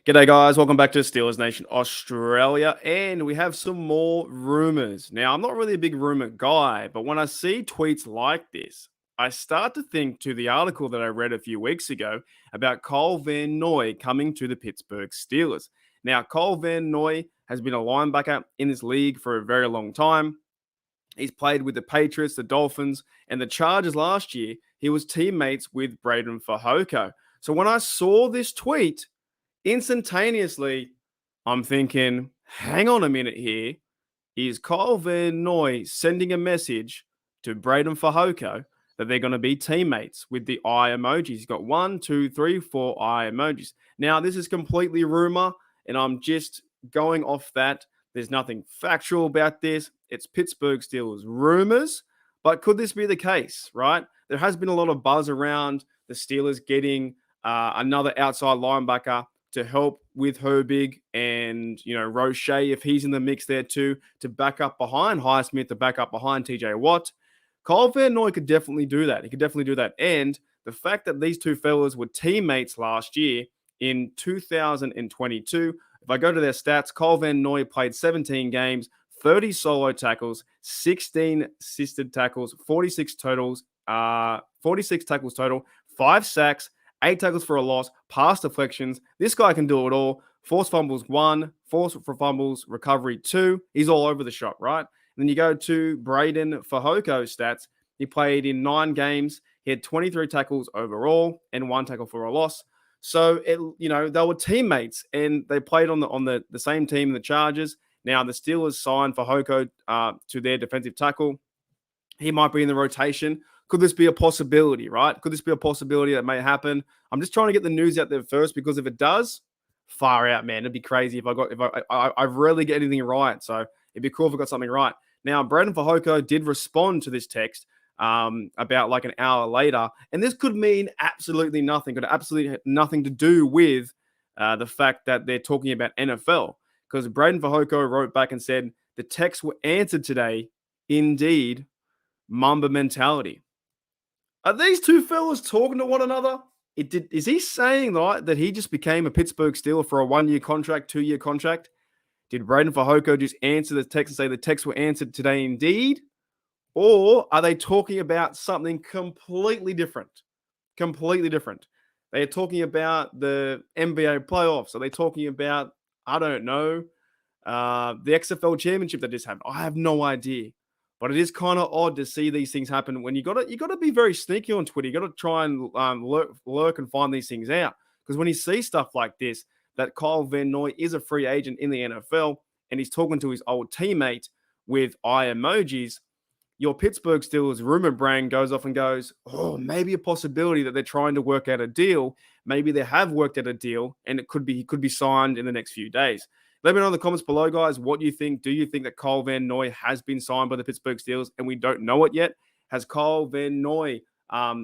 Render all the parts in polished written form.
G'day, guys. Welcome back to Steelers Nation Australia. And we have some more rumors. Now, I'm not really a big rumor guy, but when I see tweets like this, I start to think to the article that I read a few weeks ago about Cole Van Noy coming to the Pittsburgh Steelers. Now, Cole Van Noy has been a linebacker in this league for a very long time. He's played with the Patriots, the Dolphins, and the Chargers last year. He was teammates with Breiden Fehoko. So when I saw this tweet, instantaneously, I'm thinking, hang on a minute here. Is Kyle Van Noy sending a message to Breiden Fehoko that they're going to be teammates with the eye emojis? He's got 1, 2, 3, 4 eye emojis. Now, this is completely rumor, and I'm just going off that. There's nothing factual about this. It's Pittsburgh Steelers rumors, but could this be the case, right? There has been a lot of buzz around the Steelers getting another outside linebacker to help with Herbig and, Roche, if he's in the mix there too, to back up behind Highsmith, to back up behind TJ Watt. Kyle Van Noy could definitely do that. He could definitely do that. And the fact that these two fellas were teammates last year in 2022, if I go to their stats, Kyle Van Noy played 17 games, 30 solo tackles, 16 assisted tackles, 46 tackles total, 5 sacks, 8 tackles for a loss, pass deflections. This guy can do it all. Forced fumbles 1, forced for fumbles recovery 2. He's all over the shop, right? And then you go to Breiden Fehoko's stats. He played in 9 games. He had 23 tackles overall and 1 tackle for a loss. So they were teammates and they played on the same team, the Chargers. Now the Steelers signed Fehoko to their defensive tackle. He might be in the rotation. Could this be a possibility, right? Could this be a possibility that may happen? I'm just trying to get the news out there first, because if it does, far out, man. It'd be crazy if I rarely get anything right. So it'd be cool if I got something right. Now, Breiden Fehoko did respond to this text about like an hour later, and this could mean absolutely nothing. Could have absolutely nothing to do with the fact that they're talking about NFL, because Breiden Fehoko wrote back and said the texts were answered today. Indeed, Mamba mentality. Are these two fellas talking to one another? Is he saying that he just became a Pittsburgh Steeler for a 1-year contract, 2-year contract? Did Breiden Fehoko just answer the text and say the texts were answered today indeed? Or are they talking about something completely different? Completely different. They are talking about the NBA playoffs. Are they talking about, I don't know, the XFL championship that just happened? I have no idea. But it is kind of odd to see these things happen when you got to be very sneaky on Twitter. You got to try and lurk and find these things out, because when you see stuff like this, that Kyle Van Noy is a free agent in the NFL and he's talking to his old teammate with eye emojis, your Pittsburgh Steelers rumor brain goes off and goes, oh, maybe a possibility that they're trying to work out a deal. Maybe they have worked out a deal and he could be signed in the next few days. Let me know in the comments below, guys. What do you think? Do you think that Kyle Van Noy has been signed by the Pittsburgh Steelers and we don't know it yet? Has Kyle Van Noy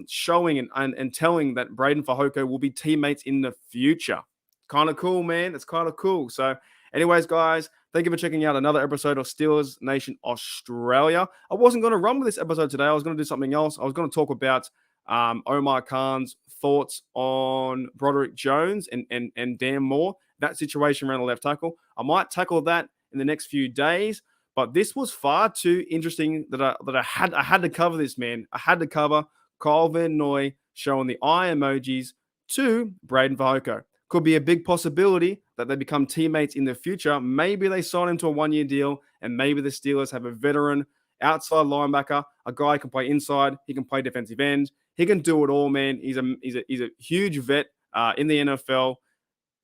showing and telling that Breiden Fehoko will be teammates in the future? Kind of cool, man. It's kind of cool. So anyways, guys, thank you for checking out another episode of Steelers Nation Australia. I wasn't going to run with this episode today. I was going to do something else. I was going to talk about Omar Khan's thoughts on Broderick Jones and Dan Moore, that situation around the left tackle. I might tackle that in the next few days, but this was far too interesting that I had to cover this, man. I had to cover Kyle Van Noy showing the eye emojis to Breiden Fehoko. Could be a big possibility that they become teammates in the future. Maybe they sign him to a 1-year deal, and maybe the Steelers have a veteran outside linebacker, a guy who can play inside, he can play defensive end, he can do it all, man. He's a huge vet in the NFL.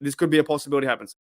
This could be a possibility happens.